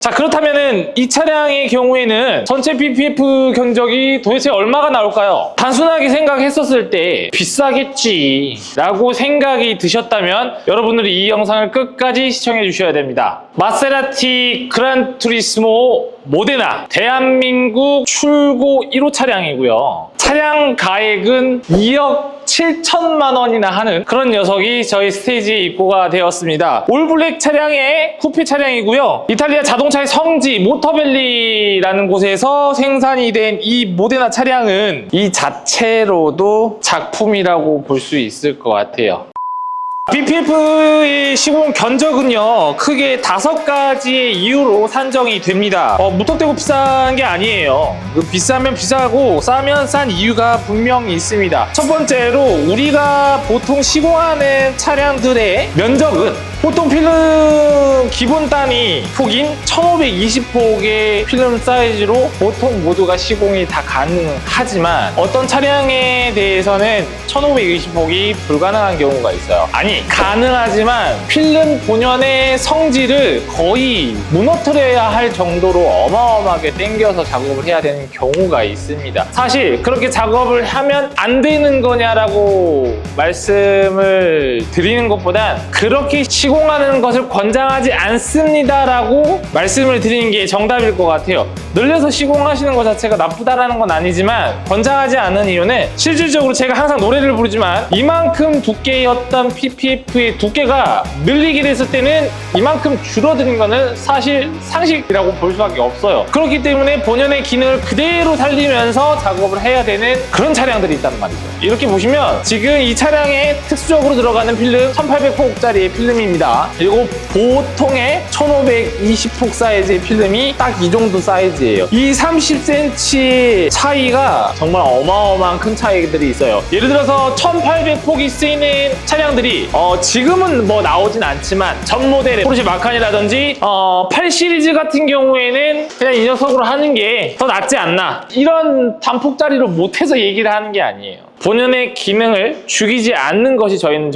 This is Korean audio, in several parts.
자, 그렇다면은 이 차량의 경우에는 전체 PPF 견적이 도대체 얼마가 나올까요? 단순하게 생각했었을 때 비싸겠지 라고 생각이 드셨다면 여러분들이 이 영상을 끝까지 시청해 주셔야 됩니다. 마세라티 그란투리스모 모데나, 대한민국 출고 1호 차량이고요. 차량 가액은 2억 7천만 원이나 하는 그런 녀석이 저희 스테이지에 입고가 되었습니다. 올블랙 차량의 쿠페 차량이고요. 이탈리아 자동차의 성지 모터벨리라는 곳에서 생산이 된 이 모데나 차량은 이 자체로도 작품이라고 볼 수 있을 것 같아요. PPF의 시공 견적은요, 크게 5가지의 이유로 산정이 됩니다. 무턱대고 비싼 게 아니에요. 비싸면 비싸고 싸면 싼 이유가 분명히 있습니다. 첫 번째로 우리가 보통 시공하는 차량들의 면적은 보통 필름 기본 단위 폭인 1520폭의 필름 사이즈로 보통 모두가 시공이 다 가능하지만 어떤 차량에 대해서는 1520폭이 불가능한 경우가 있어요. 아니, 가능하지만 필름 본연의 성질을 거의 무너뜨려야 할 정도로 어마어마하게 당겨서 작업을 해야 되는 경우가 있습니다. 사실 그렇게 작업을 하면 안 되는 거냐라고 말씀을 드리는 것보단 그렇게 시공하는 것을 권장하지 않습니다라고 말씀을 드리는 게 정답일 것 같아요. 늘려서 시공하시는 것 자체가 나쁘다라는 건 아니지만 권장하지 않은 이유는 실질적으로 제가 항상 노래를 부르지만 이만큼 두께였던 PPF의 두께가 늘리게 됐을 때는 이만큼 줄어드는 거는 사실 상식이라고 볼 수밖에 없어요. 그렇기 때문에 본연의 기능을 그대로 살리면서 작업을 해야 되는 그런 차량들이 있단 말이죠. 이렇게 보시면 지금 이 차량에 특수적으로 들어가는 필름 1800폭짜리의 필름입니다. 그리고 보통의 1520폭 사이즈의 필름이 딱 이 정도 사이즈예요. 이 30cm 차이가 정말 어마어마한 큰 차이들이 있어요. 예를 들어서 1800폭이 쓰이는 차량들이 지금은 뭐 나오진 않지만 전 모델의 포르쉐 마칸이라든지 8 시리즈 같은 경우에는 그냥 이 녀석으로 하는 게 더 낫지 않나, 이런 단폭짜리로 못해서 얘기를 하는 게 아니에요. 본연의 기능을 죽이지 않는 것이 저희는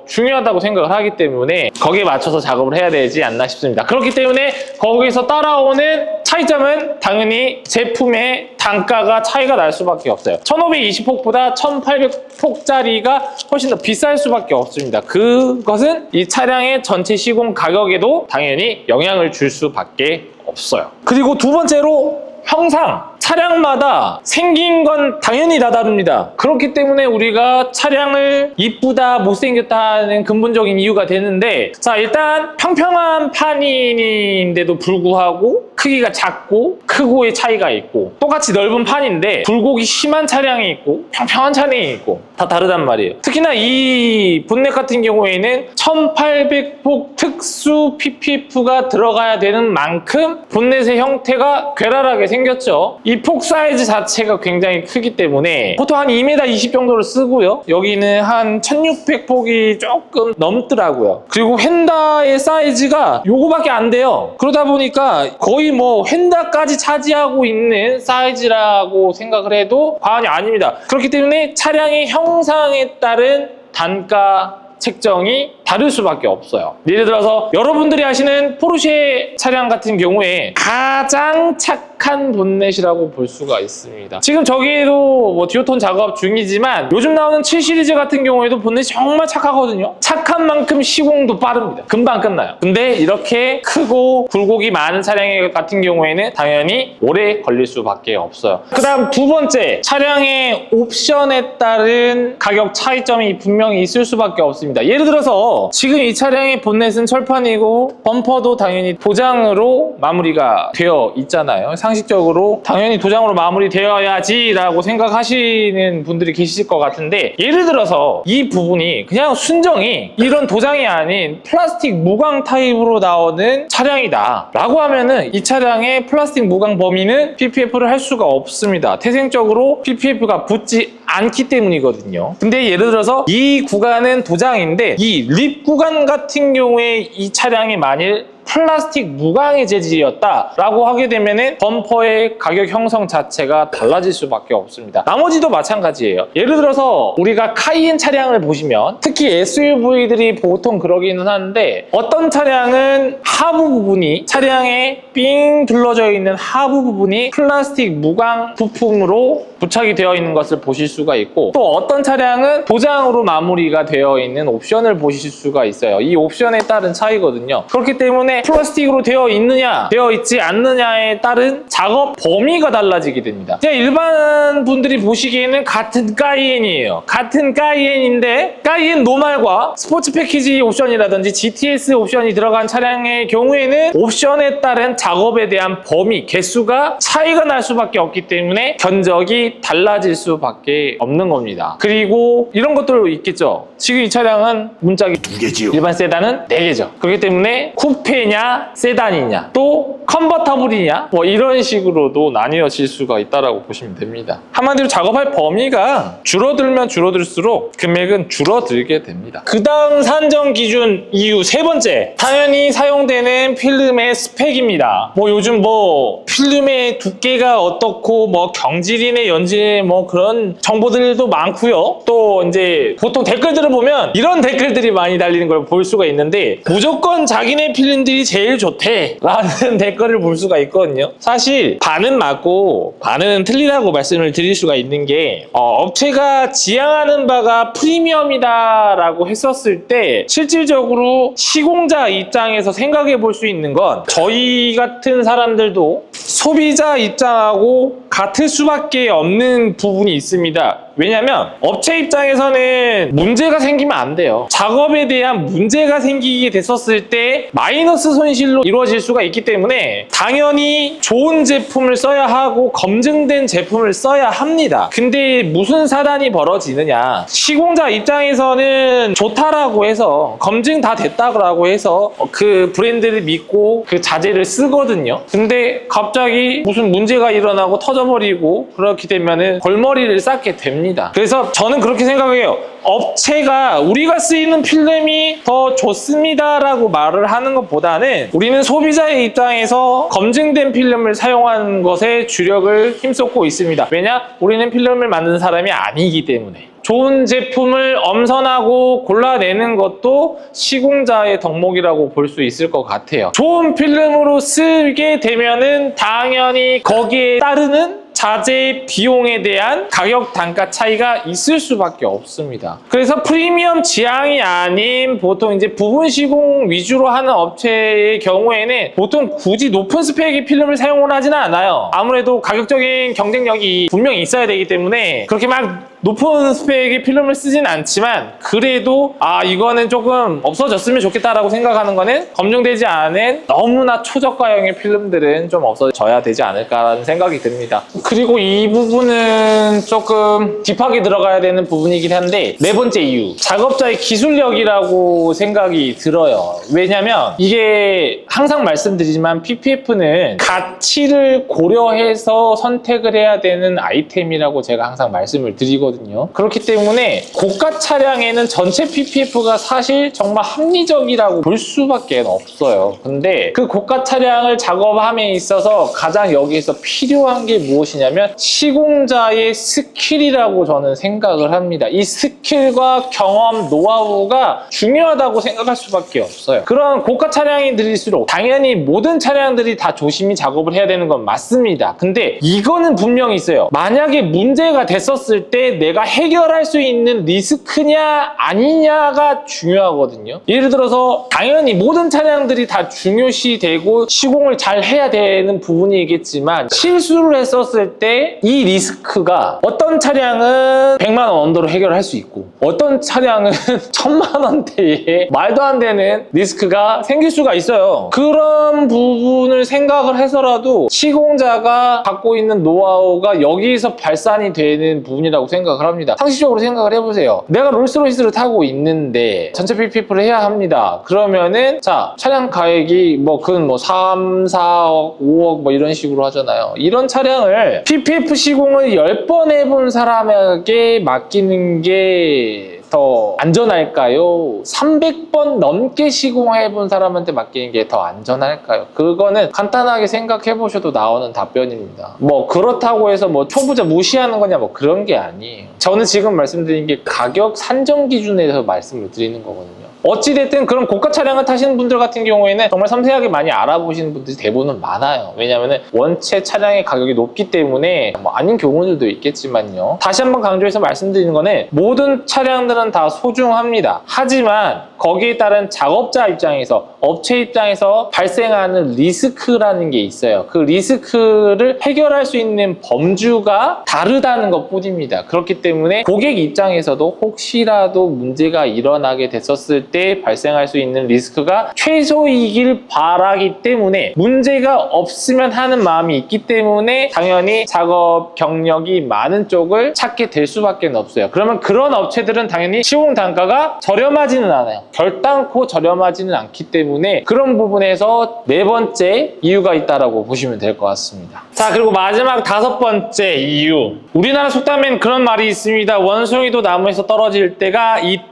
중요하다고 생각을 하기 때문에 거기에 맞춰서 작업을 해야 되지 않나 싶습니다. 그렇기 때문에 거기서 따라오는 차이점은 당연히 제품의 단가가 차이가 날 수밖에 없어요. 1520폭보다 1800폭짜리가 훨씬 더 비쌀 수밖에 없습니다. 그것은 이 차량의 전체 시공 가격에도 당연히 영향을 줄 수밖에 없어요. 그리고 두 번째로 형상. 차량마다 생긴 건 당연히 다 다릅니다. 그렇기 때문에 우리가 차량을 이쁘다 못생겼다 하는 근본적인 이유가 되는데, 자, 일단 평평한 판인데도 불구하고 크기가 작고 크고의 차이가 있고, 똑같이 넓은 판인데 굴곡이 심한 차량이 있고 평평한 차량이 있고 다 다르단 말이에요. 특히나 이 본넷 같은 경우에는 1800폭 특수 PPF가 들어가야 되는 만큼 본넷의 형태가 괴랄하게 생겼죠. 이 폭 사이즈 자체가 굉장히 크기 때문에 보통 한 2m 20 정도를 쓰고요. 여기는 한 1600폭이 조금 넘더라고요. 그리고 휀다의 사이즈가 요거밖에 안 돼요. 그러다 보니까 거의 뭐 휀다까지 차지하고 있는 사이즈라고 생각을 해도 과언이 아닙니다. 그렇기 때문에 차량의 형상에 따른 단가 책정이 다를 수밖에 없어요. 예를 들어서 여러분들이 아시는 포르쉐 차량 같은 경우에 가장 착한 본넷이라고 볼 수가 있습니다. 지금 저기에도 뭐 디오톤 작업 중이지만 요즘 나오는 7 시리즈 같은 경우에도 본넷이 정말 착하거든요. 착한 만큼 시공도 빠릅니다. 금방 끝나요. 근데 이렇게 크고 굴곡이 많은 차량 같은 경우에는 당연히 오래 걸릴 수밖에 없어요. 그 다음 두 번째, 차량의 옵션에 따른 가격 차이점이 분명히 있을 수밖에 없습니다. 예를 들어서 지금 이 차량의 본넷은 철판이고 범퍼도 당연히 도장으로 마무리가 되어 있잖아요. 상식적으로 당연히 도장으로 마무리되어야지 라고 생각하시는 분들이 계실 것 같은데, 예를 들어서 이 부분이 그냥 순정이 이런 도장이 아닌 플라스틱 무광 타입으로 나오는 차량이다 라고 하면은 이 차량의 플라스틱 무광 범위는 PPF를 할 수가 없습니다. 태생적으로 PPF가 붙지 않기 때문이거든요. 근데 예를 들어서 이 구간은 도장인데 이 립 구간 같은 경우에 이 차량이 만일 플라스틱 무광의 재질이었다라고 하게 되면은 범퍼의 가격 형성 자체가 달라질 수밖에 없습니다. 나머지도 마찬가지예요. 예를 들어서 우리가 카이엔 차량을 보시면 특히 SUV들이 보통 그러기는 하는데 어떤 차량은 하부 부분이 차량에 삥 둘러져 있는 하부 부분이 플라스틱 무광 부품으로 부착이 되어 있는 것을 보실 수가 있고 또 어떤 차량은 도장으로 마무리가 되어 있는 옵션을 보실 수가 있어요. 이 옵션에 따른 차이거든요. 그렇기 때문에 플라스틱으로 되어 있느냐 되어 있지 않느냐에 따른 작업 범위가 달라지게 됩니다. 그냥 일반 분들이 보시기에는 같은 카이엔이에요. 같은 카이엔인데 카이엔 노말과 스포츠 패키지 옵션이라든지 GTS 옵션이 들어간 차량의 경우에는 옵션에 따른 작업에 대한 범위, 개수가 차이가 날 수밖에 없기 때문에 견적이 달라질 수밖에 없는 겁니다. 그리고 이런 것도 있겠죠. 지금 이 차량은 문짝이 2개지요. 일반 세단은 4개죠. 그렇기 때문에 쿠페냐 세단이냐 또 컨버터블이냐 뭐 이런 식으로도 나뉘어질 수가 있다고 보시면 됩니다. 한마디로 작업할 범위가 줄어들면 줄어들수록 금액은 줄어들게 됩니다. 그 다음 산정 기준 이유 세 번째, 당연히 사용되는 필름의 스펙입니다. 뭐 요즘 뭐 필름의 두께가 어떻고 뭐 경질이네 연질 뭐 그런 정보들도 많고요. 또 이제 보통 댓글들을 보면 이런 댓글들이 많이 달리는 걸 볼 수가 있는데 무조건 자기네 필름들이 제일 좋대 라는 댓글을 볼 수가 있거든요. 사실 반은 맞고 반은 틀리다고 말씀을 드릴 수가 있는 게 업체가 지향하는 바가 프리미엄이다 라고 했었을 때 실질적으로 시공자 입장에서 생각해 볼 수 있는 건 저희 같은 사람들도 소비자 입장하고 같을 수밖에 없는 부분이 있습니다. 왜냐면 업체 입장에서는 문제가 생기면 안 돼요. 작업에 대한 문제가 생기게 됐었을 때 마이너스 손실로 이루어질 수가 있기 때문에 당연히 좋은 제품을 써야 하고 검증된 제품을 써야 합니다. 근데 무슨 사단이 벌어지느냐, 시공자 입장에서는 좋다라고 해서 검증 다 됐다고 해서 그 브랜드를 믿고 그 자재를 쓰거든요. 근데 갑자기 무슨 문제가 일어나고 터져버리고 그렇게 되면은 골머리를 쌓게 됩니다. 그래서 저는 그렇게 생각해요. 업체가 우리가 쓰이는 필름이 더 좋습니다라고 말을 하는 것보다는 우리는 소비자의 입장에서 검증된 필름을 사용하는 것에 주력을 힘쏟고 있습니다. 왜냐? 우리는 필름을 만드는 사람이 아니기 때문에. 좋은 제품을 엄선하고 골라내는 것도 시공자의 덕목이라고 볼 수 있을 것 같아요. 좋은 필름으로 쓰게 되면은 당연히 거기에 따르는 자재 비용에 대한 가격 단가 차이가 있을 수밖에 없습니다. 그래서 프리미엄 지향이 아닌 보통 이제 부분 시공 위주로 하는 업체의 경우에는 보통 굳이 높은 스펙의 필름을 사용을 하지는 않아요. 아무래도 가격적인 경쟁력이 분명히 있어야 되기 때문에 그렇게 막 높은 스펙의 필름을 쓰진 않지만 그래도 이거는 조금 없어졌으면 좋겠다라고 생각하는 거는 검증되지 않은 너무나 초저가형의 필름들은 좀 없어져야 되지 않을까라는 생각이 듭니다. 그리고 이 부분은 조금 딥하게 들어가야 되는 부분이긴 한데 네 번째 이유, 작업자의 기술력이라고 생각이 들어요. 왜냐면 이게 항상 말씀드리지만 PPF는 가치를 고려해서 선택을 해야 되는 아이템이라고 제가 항상 말씀을 드리거든요. 그렇기 때문에 고가 차량에는 전체 PPF가 사실 정말 합리적이라고 볼 수밖에 없어요. 근데 그 고가 차량을 작업함에 있어서 가장 여기에서 필요한 게 무엇이냐면 시공자의 스킬이라고 저는 생각을 합니다. 이 스킬과 경험, 노하우가 중요하다고 생각할 수밖에 없어요. 그런 고가 차량들일수록 당연히 모든 차량들이 다 조심히 작업을 해야 되는 건 맞습니다. 근데 이거는 분명히 있어요. 만약에 문제가 됐었을 때 내가 해결할 수 있는 리스크냐 아니냐가 중요하거든요. 예를 들어서 당연히 모든 차량들이 다 중요시되고 시공을 잘 해야 되는 부분이겠지만 실수를 했었을 때 이 리스크가 어떤 차량은 100만 원 언더로 해결할 수 있고 어떤 차량은 1000만 원대의 말도 안 되는 리스크가 생길 수가 있어요. 그런 부분을 생각을 해서라도 시공자가 갖고 있는 노하우가 여기에서 발산이 되는 부분이라고 생각을 합니다. 상식적으로 생각을 해보세요. 내가 롤스로이스를 타고 있는데 전체 PPF를 해야 합니다. 그러면은 자, 차량 가액이 그건 3, 4억, 5억 이런 식으로 하잖아요. 이런 차량을 PPF 시공을 10번 해본 사람에게 맡기는 게 더 안전할까요? 300번 넘게 시공해본 사람한테 맡기는 게 더 안전할까요? 그거는 간단하게 생각해 보셔도 나오는 답변입니다. 뭐 그렇다고 해서 뭐 초보자 무시하는 거냐 뭐 그런 게 아니에요. 저는 지금 말씀드린 게 가격 산정 기준에서 말씀을 드리는 거거든요. 어찌됐든 그런 고가 차량을 타시는 분들 같은 경우에는 정말 섬세하게 많이 알아보시는 분들이 대부분 많아요. 왜냐하면 원체 차량의 가격이 높기 때문에 뭐 아닌 경우들도 있겠지만요. 다시 한번 강조해서 말씀드리는 거는 모든 차량들은 다 소중합니다. 하지만 거기에 따른 작업자 입장에서 업체 입장에서 발생하는 리스크라는 게 있어요. 그 리스크를 해결할 수 있는 범주가 다르다는 것 뿐입니다. 그렇기 때문에 고객 입장에서도 혹시라도 문제가 일어나게 됐었을 때 발생할 수 있는 리스크가 최소이길 바라기 때문에 문제가 없으면 하는 마음이 있기 때문에 당연히 작업 경력이 많은 쪽을 찾게 될 수밖에 없어요. 그러면 그런 업체들은 당연히 시공 단가가 저렴하지는 않아요. 결단코 저렴하지는 않기 때문에 그런 부분에서 네 번째 이유가 있다라고 보시면 될 것 같습니다. 자, 그리고 마지막 5번째 이유. 우리나라 속담엔 그런 말이 있습니다. 원숭이도 나무에서 떨어질 때가 있다.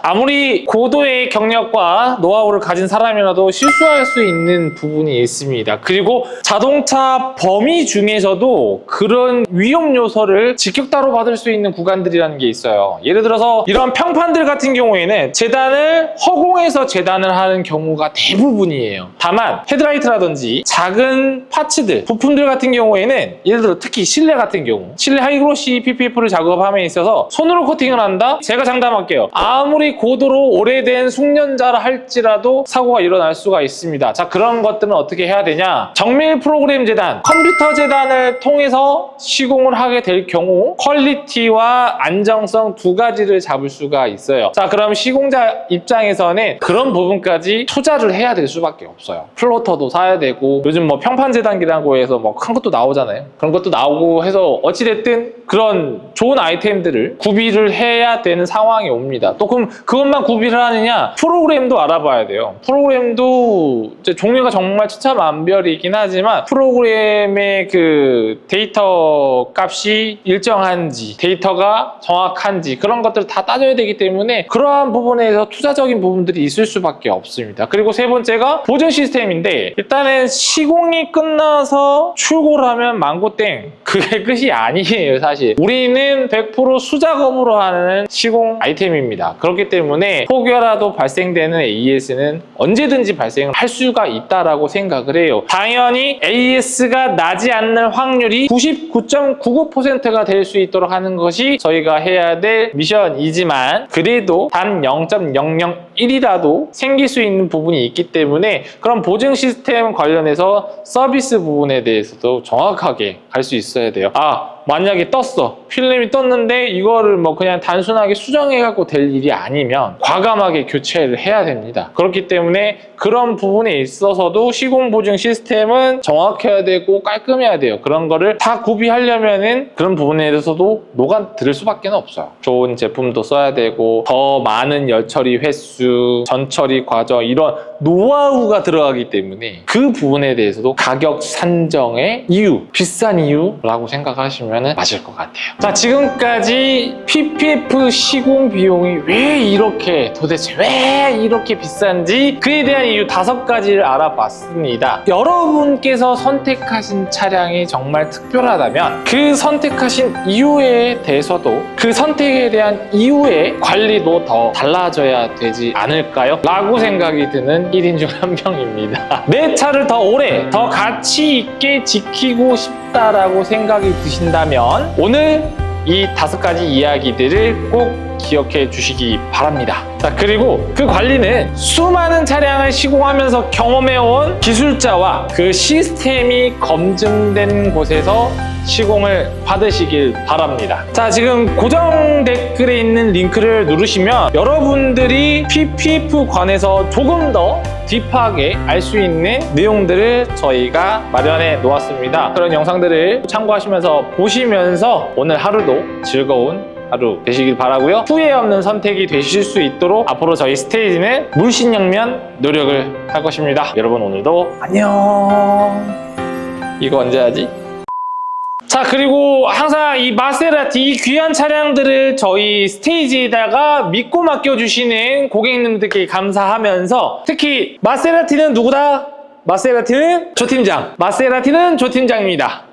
아무리 고도의 경력과 노하우를 가진 사람이라도 실수할 수 있는 부분이 있습니다. 그리고 자동차 범위 중에서도 그런 위험 요소를 직격타로 받을 수 있는 구간들이라는 게 있어요. 예를 들어서 이런 평판들 같은 경우에는 재단을 허공에서 재단을 하는 경우가 대부분이에요. 다만 헤드라이트라든지 작은 파츠들, 부품들 같은 경우에는 예를 들어 특히 실내 같은 경우 실내 하이그로시 PPF를 작업함에 있어서 손으로 코팅을 한다? 제가 장담할게요. 아무리 고도로 오래된 숙련자라 할지라도 사고가 일어날 수가 있습니다. 자, 그런 것들은 어떻게 해야 되냐? 정밀 프로그램 재단, 컴퓨터 재단을 통해서 시공을 하게 될 경우 퀄리티와 안정성 두 가지를 잡을 수가 있어요. 자, 그럼 시공자 입장에서는 그런 부분까지 투자를 해야 될 수밖에 없어요. 플로터도 사야 되고 요즘 뭐 평판 재단기라고 해서 뭐 큰 것도 나오잖아요. 그런 것도 나오고 해서 어찌됐든 그런 좋은 아이템들을 구비를 해야 되는 상황이 옵니다. 또 그럼 그것만 구비를 하느냐? 프로그램도 알아봐야 돼요. 프로그램도 이제 종류가 정말 천차만별이긴 하지만 프로그램의 그 데이터 값이 일정한지 데이터가 정확한지 그런 것들을 다 따져야 되기 때문에 그러한 부분에서 투자적인 부분들이 있을 수밖에 없습니다. 그리고 세 번째가 보증 시스템인데 일단은 시공이 끝나서 출고를 하면 망고땡 그게 끝이 아니에요. 사실 우리는 100% 수작업으로 하는 시공 아이템입니다. 그렇기 때문에 혹여라도 발생되는 AS는 언제든지 발생을 할 수가 있다라고 생각을 해요. 당연히 AS가 나지 않는 확률이 99.99%가 될 수 있도록 하는 것이 저희가 해야 될 미션이지만 그래도 단 0.001이라도 생길 수 있는 부분이 있기 때문에 그런 보증 시스템 관련해서 서비스 부분에 대해서도 정확하게 갈 수 있어야 돼요. 만약에 떴어. 필름이 떴는데 이거를 뭐 그냥 단순하게 수정해갖고 될 일이 아니면 과감하게 교체를 해야 됩니다. 그렇기 때문에 그런 부분에 있어서도 시공 보증 시스템은 정확해야 되고 깔끔해야 돼요. 그런 거를 다 구비하려면은 그런 부분에 대해서도 녹아들을 수밖에 없어요. 좋은 제품도 써야 되고 더 많은 열처리 횟수, 전처리 과정 이런 노하우가 들어가기 때문에 그 부분에 대해서도 가격 산정의 이유, 비싼 이유라고 생각하시면 맞을 것 같아요. 자, 지금까지 PPF 시공 비용이 도대체 왜 이렇게 비싼지 그에 대한 이유 5가지를 알아봤습니다. 여러분께서 선택하신 차량이 정말 특별하다면 그 선택하신 이유에 대해서도 그 선택에 대한 이유의 관리도 더 달라져야 되지 않을까요? 라고 생각이 드는 1인 중 한 명입니다. 내 차를 더 오래, 더 가치 있게 지키고 싶다라고 생각이 드신다면 오늘 이 5가지 이야기들을 꼭 기억해 주시기 바랍니다. 자, 그리고 그 관리는 수많은 차량을 시공하면서 경험해온 기술자와 그 시스템이 검증된 곳에서 시공을 받으시길 바랍니다. 자, 지금 고정 댓글에 있는 링크를 누르시면 여러분들이 PPF 관해서 조금 더 딥하게 알 수 있는 내용들을 저희가 마련해 놓았습니다. 그런 영상들을 참고하시면서 보시면서 오늘 하루도 즐거운 하루 되시길 바라고요. 후회 없는 선택이 되실 수 있도록 앞으로 저희 스테이지는 물신양면 노력을 할 것입니다. 여러분 오늘도 안녕. 이거 언제 하지? 자, 그리고 항상 이 마세라티, 이 귀한 차량들을 저희 스테이지에다가 믿고 맡겨주시는 고객님들께 감사하면서, 특히 마세라티는 누구다? 마세라티는 조 팀장. 마세라티는 조 팀장입니다.